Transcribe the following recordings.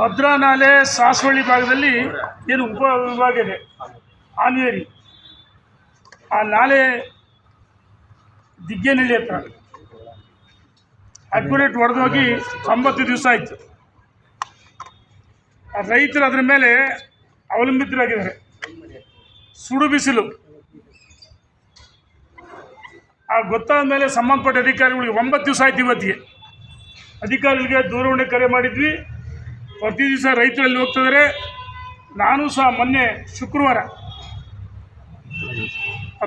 ಭದ್ರಾ ನಾಲೆ ಸಾಸವಳ್ಳಿ ಭಾಗದಲ್ಲಿ ಏನು ಉಪ ವಿಭಾಗ ಇದೆ ಆನ್ವೇರಿ, ಆ ನಾಲೆ ದಿಗ್ಗೇನಹಳ್ಳಿ ಹತ್ರ ಅಕ್ಯುರೇಟ್ ಹೊಡೆದೋಗಿ 90 ದಿವಸ ಆಯಿತು. ರೈತರು ಅದರ ಮೇಲೆ ಅವಲಂಬಿತರಾಗಿದ್ದಾರೆ. ಸುಡು ಬಿಸಿಲು ಗೊತ್ತಾದ ಮೇಲೆ ಸಂಬಂಧಪಟ್ಟ ಅಧಿಕಾರಿಗಳಿಗೆ 9 ದಿವಸ ಆಯ್ತು. ಇವತ್ತಿಗೆ ಅಧಿಕಾರಿಗಳಿಗೆ ದೂರವಾಣಿ ಕರೆ ಮಾಡಿದ್ವಿ. ಪ್ರತಿ ದಿವಸ ರೈತರಲ್ಲಿ ಹೋಗ್ತಿದ್ದಾರೆ. ನಾನು ಸಹ ಮೊನ್ನೆ ಶುಕ್ರವಾರ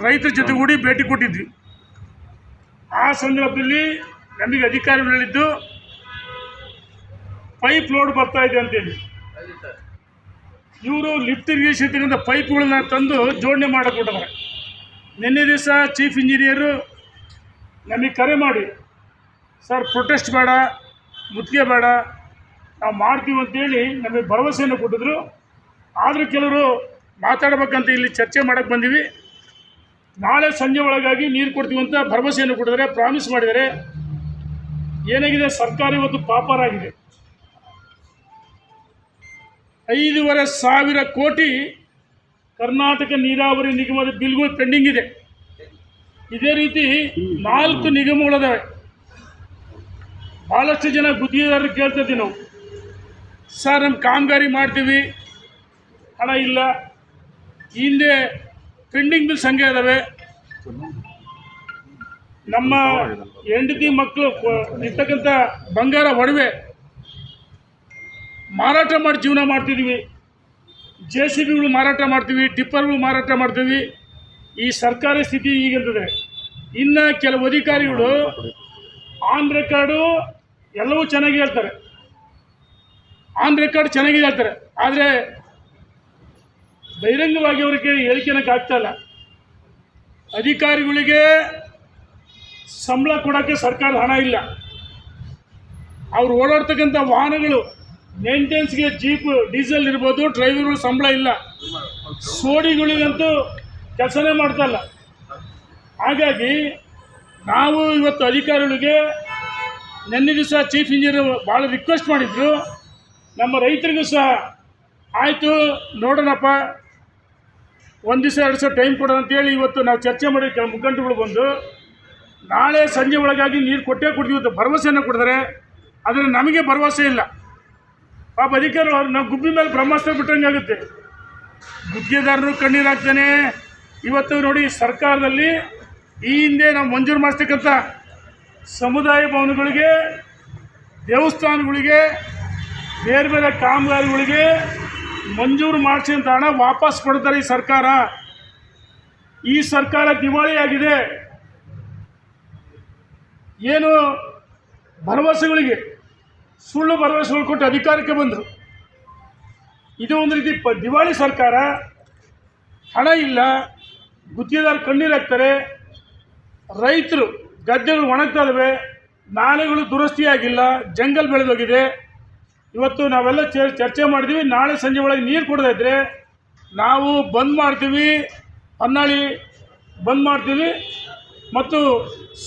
ರೈತರ ಜೊತೆಗೂಡಿ ಭೇಟಿ ಕೊಟ್ಟಿದ್ವಿ. ಆ ಸಂದರ್ಭದಲ್ಲಿ ನಮಗೆ ಅಧಿಕಾರಿಗಳು ಹೇಳಿದ್ದು ಪೈಪ್ ಲೋಡ್ ಬರ್ತಾ ಇದೆ ಅಂತೇಳಿ. ಇವರು ಲಿಫ್ಟ್ ಇರಿಗೇಷನ್ ಪೈಪ್ಗಳನ್ನ ತಂದು ಜೋಡಣೆ ಮಾಡಿಕೊಟ್ಟಿದ್ದಾರೆ. ನಿನ್ನೆ ದಿವಸ ಚೀಫ್ ಇಂಜಿನಿಯರು ನಮಗೆ ಕರೆ ಮಾಡಿ, ಸರ್ ಪ್ರೊಟೆಸ್ಟ್ ಬೇಡ, ಮುತ್ತಿಗೆ ಬೇಡ, ನಾವು ಮಾಡ್ತೀವಿ ಅಂತೇಳಿ ನಮಗೆ ಭರವಸೆಯನ್ನು ಕೊಟ್ಟಿದ್ರು. ಆದರೂ ಕೆಲವರು ಮಾತಾಡಬೇಕಂತ ಇಲ್ಲಿ ಚರ್ಚೆ ಮಾಡೋಕ್ಕೆ ಬಂದೀವಿ. ನಾಳೆ ಸಂಜೆ ಒಳಗಾಗಿ ನೀರು ಕೊಡ್ತೀವಿ ಅಂತ ಭರವಸೆಯನ್ನು ಕೊಟ್ಟಿದ್ದಾರೆ, ಪ್ರಾಮಿಸ್ ಮಾಡಿದ್ದಾರೆ. ಏನಾಗಿದೆ, ಸರ್ಕಾರ ಇವತ್ತು ಪಾಪರಾಗಿದೆ. 5,500 ಕೋಟಿ ಕರ್ನಾಟಕ ನೀರಾವರಿ ನಿಗಮದ ಬಿಲ್ಗಳು ಪೆಂಡಿಂಗ್ ಇದೆ. ಇದೇ ರೀತಿ 4 ನಿಗಮಗಳಿದ್ದಾವೆ. ಭಾಳಷ್ಟು ಜನ ಗುತ್ತಿಗೆದಾರರು ಕೇಳ್ತಿದ್ವಿ ನಾವು, ಸರ್ ನಮ್ಮ ಕಾಮಗಾರಿ ಮಾಡ್ತೀವಿ, ಹಣ ಇಲ್ಲ, ಹಿಂದೆ ಪೆಂಡಿಂಗ್ ಬಿಲ್ ಸಂಖ್ಯೆ ಇದ್ದಾವೆ, ನಮ್ಮ ಹೆಂಡತಿ ಮಕ್ಕಳು ಇರ್ತಕ್ಕಂಥ ಬಂಗಾರ ಒಡವೆ ಮಾರಾಟ ಮಾಡಿ ಜೀವನ ಮಾಡ್ತಿದ್ದೀವಿ, JCBಗಳು ಮಾರಾಟ ಮಾಡ್ತೀವಿ, ಟಿಪ್ಪರ್ಗಳು ಮಾರಾಟ ಮಾಡ್ತೀವಿ. ಈ ಸರ್ಕಾರಿ ಸ್ಥಿತಿ ಈಗಿರ್ತದೆ. ಇನ್ನು ಕೆಲವು ಅಧಿಕಾರಿಗಳು ಆನ್ ರೆಕಾರ್ಡು ಎಲ್ಲವೂ ಚೆನ್ನಾಗಿ ಹೇಳ್ತಾರೆ, ಆನ್ ರೆಕಾರ್ಡ್ ಚೆನ್ನಾಗಿ ಹೇಳ್ತಾರೆ, ಆದರೆ ಬಹಿರಂಗವಾಗಿ ಅವರಿಗೆ ಹೇಳಿಕೆನಕ್ಕೆ ಆಗ್ತಾಯಿಲ್ಲ. ಅಧಿಕಾರಿಗಳಿಗೆ ಸಂಬಳ ಕೊಡೋಕ್ಕೆ ಸರ್ಕಾರದ ಹಣ ಇಲ್ಲ. ಅವ್ರು ಓಡಾಡ್ತಕ್ಕಂಥ ವಾಹನಗಳು ಮೇಂಟೆನೆನ್ಸ್ಗೆ ಜೀಪ್ ಡೀಸೆಲ್ ಇರ್ಬೋದು, ಡ್ರೈವರ್ಗಳು ಸಂಬಳ ಇಲ್ಲ, ಸೋಡಿಗಳಿಗಂತೂ ಕೆಲಸನೇ ಮಾಡ್ತಾಯಿಲ್ಲ. ಹಾಗಾಗಿ ನಾವು ಇವತ್ತು ಅಧಿಕಾರಿಗಳಿಗೆ ನಿನ್ನೆ ದಿವಸ ಚೀಫ್ ಇಂಜಿನಿಯರ್ ಭಾಳ ರಿಕ್ವೆಸ್ಟ್ ಮಾಡಿದ್ರು. ನಮ್ಮ ರೈತರಿಗೂ ಸಹ ಆಯಿತು ನೋಡೋಣಪ್ಪ, 1 ದಿವಸ 2 ದಿವಸ ಟೈಮ್ ಕೊಡೋಣ ಅಂತೇಳಿ ಇವತ್ತು ನಾವು ಚರ್ಚೆ ಮಾಡಿ ಕೆಲವು ಮುಖಂಡರುಗಳು ಬಂದು ನಾಳೆ ಸಂಜೆ ಒಳಗಾಗಿ ನೀರು ಕೊಟ್ಟೇ ಕೊಡ್ತೀವಿ ಅಂತ ಭರವಸೆಯನ್ನು ಕೊಡ್ತಾರೆ. ಆದರೆ ನಮಗೆ ಭರವಸೆ ಇಲ್ಲ. ಪಾಪ ಅಧಿಕಾರಿಗಳು ನಾವು ಗುಬ್ಬಿ ಮೇಲೆ ಬ್ರಹ್ಮಾಸ್ತ್ರ ಬಿಟ್ಟಂಗೆ ಆಗುತ್ತೆ. ಗುತ್ತಿಗೆದಾರರು ಕಣ್ಣೀರು ಹಾಕ್ತಾನೆ. ಇವತ್ತು ನೋಡಿ, ಸರ್ಕಾರದಲ್ಲಿ ಈ ಹಿಂದೆ ನಾವು ಮಂಜೂರು ಮಾಡಿಸ್ತಕ್ಕಂಥ ಸಮುದಾಯ ಭವನಗಳಿಗೆ, ದೇವಸ್ಥಾನಗಳಿಗೆ, ಬೇರೆ ಬೇರೆ ಕಾಮಗಾರಿಗಳಿಗೆ ಮಂಜೂರು ಮಾಡಿಸಿದಂಥ ಹಣ ವಾಪಸ್ ಪಡ್ತಾರೆ ಈ ಸರ್ಕಾರ. ಈ ಸರ್ಕಾರ ದಿವಾಳಿಯಾಗಿದೆ. ಏನು ಭರವಸೆಗಳಿಗೆ ಸುಳ್ಳು ಭರವಸೆಗಳು ಕೊಟ್ಟು ಅಧಿಕಾರಕ್ಕೆ ಬಂದರು. ಇದು ಒಂದು ರೀತಿ ದಿವಾಳಿ ಸರ್ಕಾರ. ಹಣ ಇಲ್ಲ, ಗುತ್ತಿಗೆದಾರ ಕಣ್ಣೀರು ಹಾಕ್ತಾರೆ, ರೈತರು ಗದ್ದೆಗಳು ಒಣಗ್ತಾ ಇದ್ದಾವೆ, ನಾಲೆಗಳು ದುರಸ್ತಿಯಾಗಿಲ್ಲ, ಜಂಗಲ್ ಬೆಳೆದೋಗಿದೆ. ಇವತ್ತು ನಾವೆಲ್ಲ ಚರ್ಚೆ ಮಾಡಿದ್ವಿ. ನಾಳೆ ಸಂಜೆ ಒಳಗೆ ನೀರು ಕೊಡದೇ ಇದ್ದರೆ ನಾವು ಬಂದ್ ಮಾಡ್ತೀವಿ, ಹೊನ್ನಾಳಿ ಬಂದ್ ಮಾಡ್ತೀವಿ. ಮತ್ತು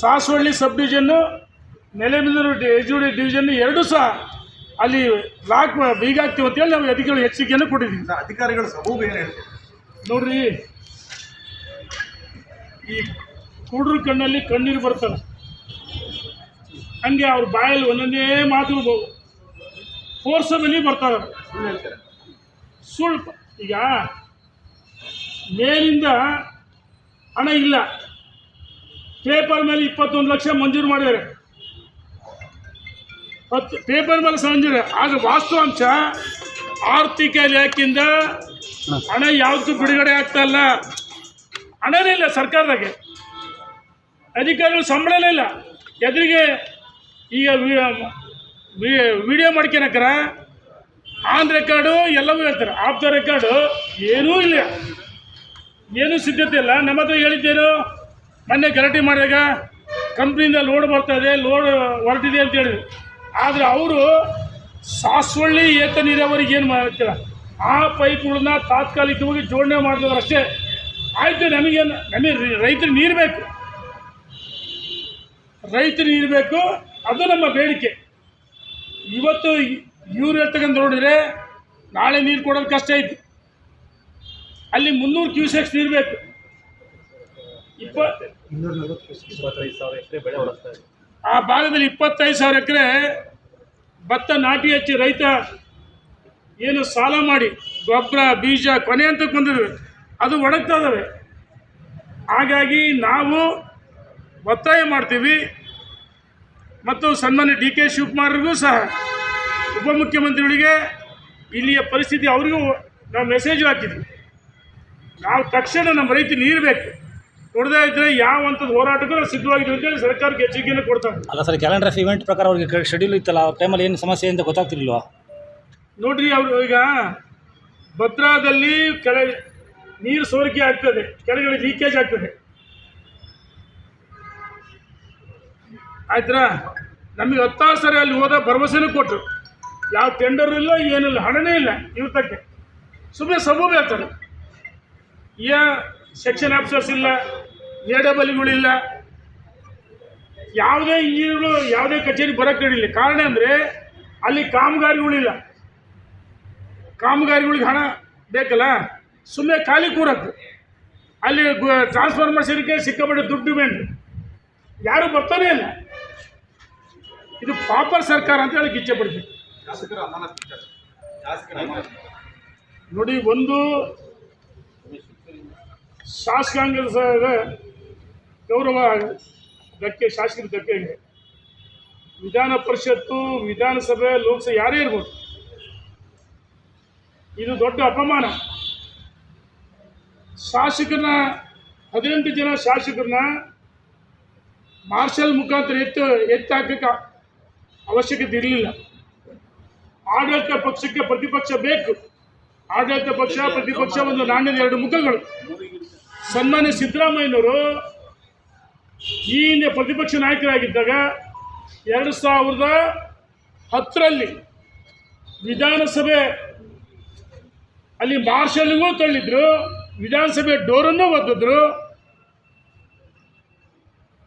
ಸಾಸವಳ್ಳಿ ಸಬ್ ಡಿವಿಷನ್ನು, ನೆಲೆಮಂದೂರು HOD ಡಿವಿಷನ್ನು ಎರಡೂ ಸಹ ಅಲ್ಲಿ ಲಾಕ್ ಬೀಗ ಆಗ್ತೀವಿ ಅಂತೇಳಿ ನಾವು ಅಧಿಕಾರಿಗಳು ಎಚ್ಚರಿಕೆಯನ್ನು ಕೊಟ್ಟಿದ್ದೀವಿ. ಅಧಿಕಾರಿಗಳು ಸಬೂಬು ಏನು ಹೇಳ್ತೀವಿ ನೋಡ್ರಿ, ಈ ಕುಡ್ರ ಕಣ್ಣಲ್ಲಿ ಕಣ್ಣೀರು ಬರ್ತವೆ, ಹಂಗೆ ಅವ್ರ ಬಾಯಲ್ಲಿ ಒಂದೊಂದೇ ಮಾತು ಫೋರ್ಸಬಲಿ ಬರ್ತಾರೆ. ಸುಳ್ಳು. ಈಗ ಮೇಲಿಂದ ಹಣ ಇಲ್ಲ, ಪೇಪರ್ ಮೇಲೆ 21 ಲಕ್ಷ ಮಂಜೂರು ಮಾಡಿದ್ದಾರೆ, ಪೇಪರ್ ಮೇಲೆ ಮಂಜೂರು. ಆಗ ವಾಸ್ತವಾಂಶ ಆರ್ಥಿಕ ಇಲಾಖೆಯಿಂದ ಹಣ ಯಾವತ್ತೂ ಬಿಡುಗಡೆ ಆಗ್ತಾ ಇಲ್ಲ. ಹಣನೇ ಇಲ್ಲ ಸರ್ಕಾರದಾಗೆ, ಅಧಿಕಾರಿಗಳು ಸಂಬಳನೇ ಇಲ್ಲ. ಎದುರಿಗೆ ಈಗ ವಿಡಿಯೋ ಮಾಡ್ಕೊಳಕ್ಕಾರ ಆನ್ ರೆಕಾರ್ಡು ಎಲ್ಲವೂ ಹೇಳ್ತಾರೆ, ಆಫ್ ದ ರೆಕಾರ್ಡು ಏನೂ ಇಲ್ಲ, ಏನೂ ಸಿದ್ಧತೆ ಇಲ್ಲ. ನಮ್ಮ ಹತ್ರ ಹೇಳಿದ್ದೇನು, ಮೊನ್ನೆ ಗಲಾಟೆ ಮಾಡಿದಾಗ ಕಂಪ್ನಿಯಿಂದ ಲೋಡ್ ಬರ್ತಾಯಿದೆ, ಲೋಡ್ ಹೊರಟಿದೆ ಅಂತ ಹೇಳಿದ್ರು. ಆದರೆ ಅವರು ಸಾಸವಳ್ಳಿ ಏತ ನೀರಾವರಿಗೆ ಏನು ಮಾಡ್ತಾರೆ, ಆ ಪೈಪ್ಗಳನ್ನ ತಾತ್ಕಾಲಿಕವಾಗಿ ಜೋಡಣೆ ಮಾಡಿದವರು ಅಷ್ಟೇ. ಆಯಿತು, ನಮಗೆ ರೈತರು ನೀರು ಬೇಕು, ರೈತರು ನೀರು ಬೇಕು, ಅದು ನಮ್ಮ ಬೇಡಿಕೆ. ಇವತ್ತು ಇವ್ರು ಹೇಳ್ತಕ್ಕಂಥ ನೋಡಿದರೆ ನಾಳೆ ನೀರು ಕೊಡೋದು ಕಷ್ಟ ಐತಿ. ಅಲ್ಲಿ 300 ಕ್ಯೂಸೆಕ್ಸ್ ನೀರು ಬೇಕು. 225,000 ಎಕರೆ ಬೆಳೆ ಒಳಗ್ತಾರೆ. ಆ ಭಾಗದಲ್ಲಿ 25,000 ಎಕರೆ ಭತ್ತ ನಾಟಿ ಹಚ್ಚಿ ರೈತ ಏನು ಸಾಲ ಮಾಡಿ ಗೊಬ್ಬರ ಬೀಜ ಕೊನೆ ಅಂತ ಬಂದಿದ್ದಾವೆ, ಅದು ಒಣಗ್ತಾ ಇದ್ದಾವೆ. ಹಾಗಾಗಿ ನಾವು ಒತ್ತಾಯ ಮಾಡ್ತೀವಿ ಮತ್ತು ಸನ್ಮಾನ್ಯ ಡಿ.ಕೆ. ಶಿವಕುಮಾರ್ರಿಗೂ ಸಹ ಉಪಮುಖ್ಯಮಂತ್ರಿಗಳಿಗೆ ಇಲ್ಲಿಯ ಪರಿಸ್ಥಿತಿ ಅವರಿಗೂ ನಾವು ಮೆಸೇಜ್ ಹಾಕಿದ್ವಿ. ನಾವು ತಕ್ಷಣ ನಮ್ಮ ರೈತ ನೀರು ಬೇಕು, ಕೊಡದೇ ಇದ್ದರೆ ಯಾವ ಅಂಥದ್ದು ಹೋರಾಟಕ್ಕೂ ನಾವು ಸಿದ್ಧವಾಗಿದ್ದೀವಿ ಅಂತೇಳಿ ಸರ್ಕಾರಕ್ಕೆ ಎಚ್ಚರಿಕೆಯನ್ನು ಕೊಡ್ತಾರೆ. ಅಲ್ಲ ಸರ್, ಕ್ಯಾಲೆಂಡರ್ ಆಫ್ ಇವೆಂಟ್ ಪ್ರಕಾರ ಅವ್ರಿಗೆ ಶೆಡ್ಯೂಲ್ ಇತ್ತಲ್ಲ, ಆ ಟೈಮಲ್ಲಿ ಏನು ಸಮಸ್ಯೆ ಅಂತ ಗೊತ್ತಾಗ್ತಿರ್ಲಿಲ್ವಾ? ನೋಡ್ರಿ, ಅವರು ಈಗ ಭದ್ರಾದಲ್ಲಿ ನೀರು ಸೋರಿಕೆ ಆಗ್ತದೆ, ಕೆಳಗಡೆ ಲೀಕೇಜ್ ಆಗ್ತದೆ, ಆಯ್ತಾ? ನಮಗೆ 10 ಸರಿ ಅಲ್ಲಿ ಹೋದ ಭರವಸೆನೂ ಕೊಟ್ಟರು, ಯಾವ ಟೆಂಡರ್ ಇಲ್ಲ, ಏನಿಲ್ಲ, ಹಣನೇ ಇಲ್ಲ ಇವ್ರ ತಕ್ಕೆ. ಸುಮ್ಮನೆ ಸಬೂಬು ಹೇಳ್ತಾರೆ. ಸೆಕ್ಷನ್ ಆಫೀಸರ್ಸ್ ಇಲ್ಲ, ಎಡಬಲಿಗಳಿಲ್ಲ, ಯಾವುದೇ ಇಂಜಿನಿಯರ್ಗಳು ಯಾವುದೇ ಕಚೇರಿ ಬರೋಕ್ಕೆ ನಡೀಲಿ. ಕಾರಣ ಅಂದರೆ ಅಲ್ಲಿ ಕಾಮಗಾರಿಗಳಿಲ್ಲ, ಕಾಮಗಾರಿಗಳಿಗೆ ಹಣ ಬೇಕಲ್ಲ, ಸುಮ್ಮನೆ ಖಾಲಿ ಕೂರಕ್ಕೆ. ಅಲ್ಲಿ ಟ್ರಾನ್ಸ್ಫಾರ್ಮರ್ ಸೇರಿಕೆ ಸಿಕ್ಕಾಪಟ್ಟೆ ದುಡ್ಡು ಡಿಮ್ಯಾಂಡ್, ಯಾರು ಬರ್ತಾನೇ ಇಲ್ಲ. ಇದು ಪಾಪರ್ ಸರ್ಕಾರ ಅಂತ ಹೇಳಕ್ಕೆ ಇಚ್ಛೆ ಪಡ್ತೀನಿ. ನೋಡಿ, ಒಂದು ಶಾಸಕಾಂಗದ ಗೌರವ ಧಕ್ಕೆ, ಶಾಸಕರ ಧಕ್ಕೆ ಇದೆ. ವಿಧಾನ ಪರಿಷತ್ತು, ವಿಧಾನಸಭೆ, ಲೋಕಸಭೆ ಯಾರೇ ಇರ್ಬೋದು, ಇದು ದೊಡ್ಡ ಅಪಮಾನ. ಶಾಸಕರನ್ನ 18 ಜನ ಶಾಸಕರನ್ನ ಮಾರ್ಷಲ್ ಮುಖಾಂತರ ಎತ್ತಾಕಕ್ಕೆ ಅವಶ್ಯಕತೆ ಇರಲಿಲ್ಲ. ಆಡಳಿತ ಪಕ್ಷಕ್ಕೆ ಪ್ರತಿಪಕ್ಷ ಬೇಕು. ಆಡಳಿತ ಪಕ್ಷ ಪ್ರತಿಪಕ್ಷ ಒಂದು ನಾಣ್ಯದ 2 ಮುಖಗಳು. ಸನ್ಮಾನ್ಯ ಸಿದ್ದರಾಮಯ್ಯನವರು ಈ ಹಿಂದೆ ಪ್ರತಿಪಕ್ಷ ನಾಯಕರಾಗಿದ್ದಾಗ 2010ರಲ್ಲಿ ವಿಧಾನಸಭೆ ಅಲ್ಲಿ ಮಾರ್ಷಲ್ಗೂ ತಳ್ಳಿದ್ರು, ವಿಧಾನಸಭೆ ಡೋರನ್ನು ಒದ್ದಿದ್ರು.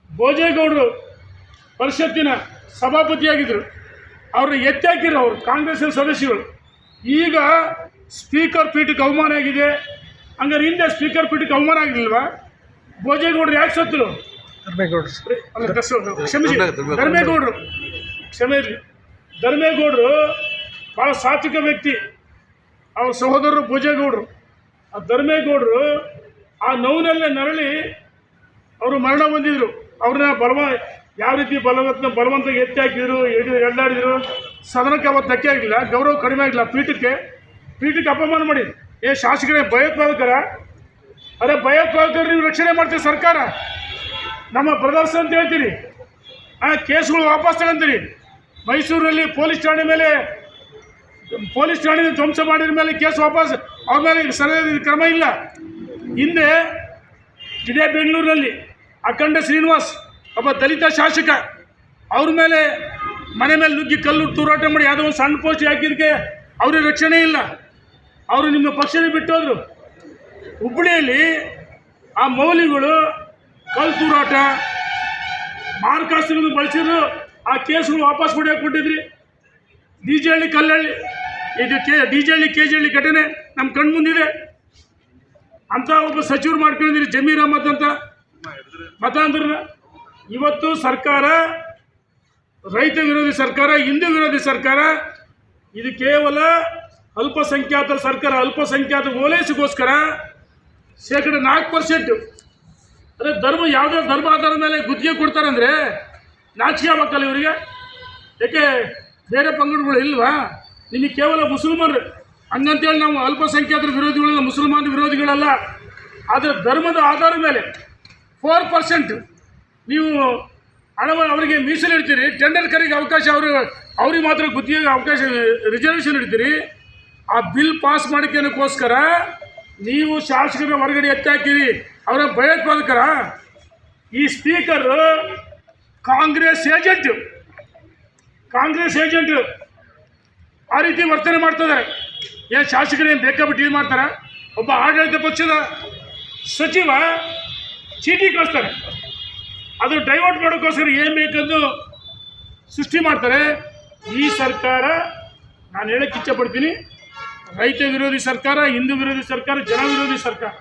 ಭೋಜೇಗೌಡರು ಪರಿಷತ್ತಿನ ಸಭಾಪತಿಯಾಗಿದ್ದರು, ಅವ್ರನ್ನ ಎತ್ತಾಕಿದ್ರು ಅವರು ಕಾಂಗ್ರೆಸ್ಸಿನ ಸದಸ್ಯರು. ಈಗ ಸ್ಪೀಕರ್ ಪೀಠಕ್ಕೆ ಅವಮಾನ ಆಗಿದೆ. ಹಂಗಾರೆ ಹಿಂದೆ ಸ್ಪೀಕರ್ ಪೀಠಕ್ಕೆ ಅವಮಾನ ಆಗಿಲ್ವಾ? ಭೋಜೇಗೌಡರು ಯಾಕೆ ಸತ್ತರು? ಧರ್ಮೇಗೌಡರು, ಕ್ಷಮೆ ಇರಲಿ, ಧರ್ಮೇಗೌಡರು ಭಾಳ ಸಾತ್ವಿಕ ವ್ಯಕ್ತಿ. ಅವ್ರ ಸಹೋದರರು ಭೋಜೇಗೌಡರು. ಆ ಧರ್ಮೇಗೌಡರು ಆ ನೋವಿನಲ್ಲೇ ನರಳಿ ಅವರು ಮರಣ ಹೊಂದಿದ್ರು. ಅವ್ರನ್ನ ಯಾವ ರೀತಿ ಬಲವಂತ ಎತ್ತಿ ಹಾಕಿದ್ರು, ಎಳ್ಳಾಡಿದ್ರು. ಸದನಕ್ಕೆ ಅವತ್ತು ಧಕ್ಕೆ ಆಗಿಲ್ಲ, ಗೌರವ ಕಡಿಮೆ ಆಗಿಲ್ಲ. ಪೀಠಕ್ಕೆ ಅಪಮಾನ ಮಾಡಿ, ಶಾಸಕರೇ ಭಯೋತ್ಪಾದಕರ? ಅದೇ ಭಯೋತ್ಪಾದಕರು ನೀವು ರಕ್ಷಣೆ ಮಾಡ್ತೀರಿ ಸರ್ಕಾರ, ನಮ್ಮ ಬ್ರದರ್ಸ್ ಅಂತ ಹೇಳ್ತೀರಿ. ಕೇಸ್ಗಳು ವಾಪಸ್ ತಗೊಂತೀರಿ. ಮೈಸೂರಲ್ಲಿ ಪೊಲೀಸ್ ಠಾಣೆ ಧ್ವಂಸ ಮಾಡಿದ ಮೇಲೆ ಕೇಸ್ ವಾಪಸ್, ಅವ್ರ ಮೇಲೆ ಸರಿಯಾದ ಕ್ರಮ ಇಲ್ಲ. ಹಿಂದೆ ಇದೇ ಬೆಂಗಳೂರಿನಲ್ಲಿ ಅಖಂಡ ಶ್ರೀನಿವಾಸ್ ಒಬ್ಬ ದಲಿತ ಶಾಸಕ, ಅವ್ರ ಮೇಲೆ ಮನೆ ಮೇಲೆ ನುಗ್ಗಿ ಕಲ್ಲು ತೂರಾಟ ಮಾಡಿ ಯಾವುದೋ ಒಂದು ಸಣ್ಣ ಪೋಸ್ಟ್ ಹಾಕಿದ್ದಕ್ಕೆ ಅವ್ರಿಗೆ ರಕ್ಷಣೆ ಇಲ್ಲ. ಅವರು ನಿಮ್ಮ ಪಕ್ಷದ ಬಿಟ್ಟೋದ್ರು. ಹುಬ್ಬಳ್ಳಿಯಲ್ಲಿ ಆ ಮೌಲಿಗಳು ಕಲ್ಲು ತೂರಾಟ ಮಾರ್ಕಾಸ್ತ್ರಗಳನ್ನು ಬಳಸಿದ್ರು. ಆ ಕೇಸ್ಗಳು ವಾಪಸ್ ಕೊಟ್ಟಿದ್ರಿ. ಡಿಜೆಹಳ್ಳಿ ಕಲ್ಲಳ್ಳಿ ಇದು ಡಿಜೆಹಳ್ಳಿ ಕೆಜೆಹಳ್ಳಿ ಘಟನೆ ನಮ್ಮ ಕಣ್ಣು ಮುಂದಿದೆ. ಅಂತ ಒಬ್ಬ ಸಚಿವರು ಮಾಡ್ಕೊಂಡಿದ್ದೀರಿ ಜಮೀರ್ ಅಹಮದ್ ಅಂತ ಮತಾಂತರ. ಇವತ್ತು ಸರ್ಕಾರ ರೈತ ವಿರೋಧಿ ಸರ್ಕಾರ, ಹಿಂದೂ ವಿರೋಧಿ ಸರ್ಕಾರ. ಇದು ಕೇವಲ ಅಲ್ಪಸಂಖ್ಯಾತರ ಸರ್ಕಾರ. ಅಲ್ಪಸಂಖ್ಯಾತ ಓಲೈಸಿಗೋಸ್ಕರ 4% ಅದೇ ಯಾವುದೇ ಧರ್ಮ ಆಧಾರದ ಮೇಲೆ ಗುತ್ತಿಗೆ ಕೊಡ್ತಾರಂದರೆ ನಾಚಿಕೆ ಆಗಬೇಕಲ್ಲ ಇವರಿಗೆ? ಯಾಕೆ ಬೇರೆ ಪಂಗಡಗಳು ಇಲ್ವಾ? ನಿಮಗೆ ಕೇವಲ ಮುಸಲ್ಮಾನರು ಹಂಗಂತೇಳಿ ನಾವು ಅಲ್ಪಸಂಖ್ಯಾತರ ವಿರೋಧಿಗಳಲ್ಲ, ಮುಸಲ್ಮಾನ ವಿರೋಧಿಗಳಲ್ಲ. ಆದರೆ ಧರ್ಮದ ಆಧಾರದ ಮೇಲೆ 4% ನೀವು ಹಣವನ್ನು ಅವರಿಗೆ ಮೀಸಲಿಡ್ತೀರಿ. ಟೆಂಡರ್ ಕರೆಗೆ ಅವಕಾಶ ಅವ್ರಿಗೆ ಮಾತ್ರ ಗುತ್ತಿಗೆಗೆ ಅವಕಾಶ ರಿಸರ್ವೇಷನ್ ಇಡ್ತೀರಿ. ಆ ಬಿಲ್ ಪಾಸ್ ಮಾಡೋಕ್ಕೋಸ್ಕರ ನೀವು ಶಾಸಕರನ್ನ ಹೊರಗಡೆ ಎತ್ತಾಕಿರಿ. ಅವರ ಭಯೋತ್ಪಾದಕರ? ಈ ಸ್ಪೀಕರ್ ಕಾಂಗ್ರೆಸ್ ಏಜೆಂಟ್ ಆ ರೀತಿ ವರ್ತನೆ ಮಾಡ್ತದೆ. ಶಾಸಕರೇನು ಬೇಕಾಬಿಟ್ಟು ಇದು ಮಾಡ್ತಾರೆ? ಒಬ್ಬ ಆಡಳಿತ ಪಕ್ಷದ ಸಚಿವ ಚೀಟಿ ಕಳಿಸ್ತಾರೆ, ಅದು ಡೈವರ್ಟ್ ಮಾಡೋಕ್ಕೋಸ್ಕರ ಏನು ಬೇಕಂದು ಸೃಷ್ಟಿ ಮಾಡ್ತಾರೆ. ಈ ಸರ್ಕಾರ ನಾನು ಹೇಳಕ್ಕೆ ಇಚ್ಛಪಡ್ತೀನಿ, ರೈತ ವಿರೋಧಿ ಸರ್ಕಾರ, ಹಿಂದೂ ವಿರೋಧಿ ಸರ್ಕಾರ, ಜನ ವಿರೋಧಿ ಸರ್ಕಾರ.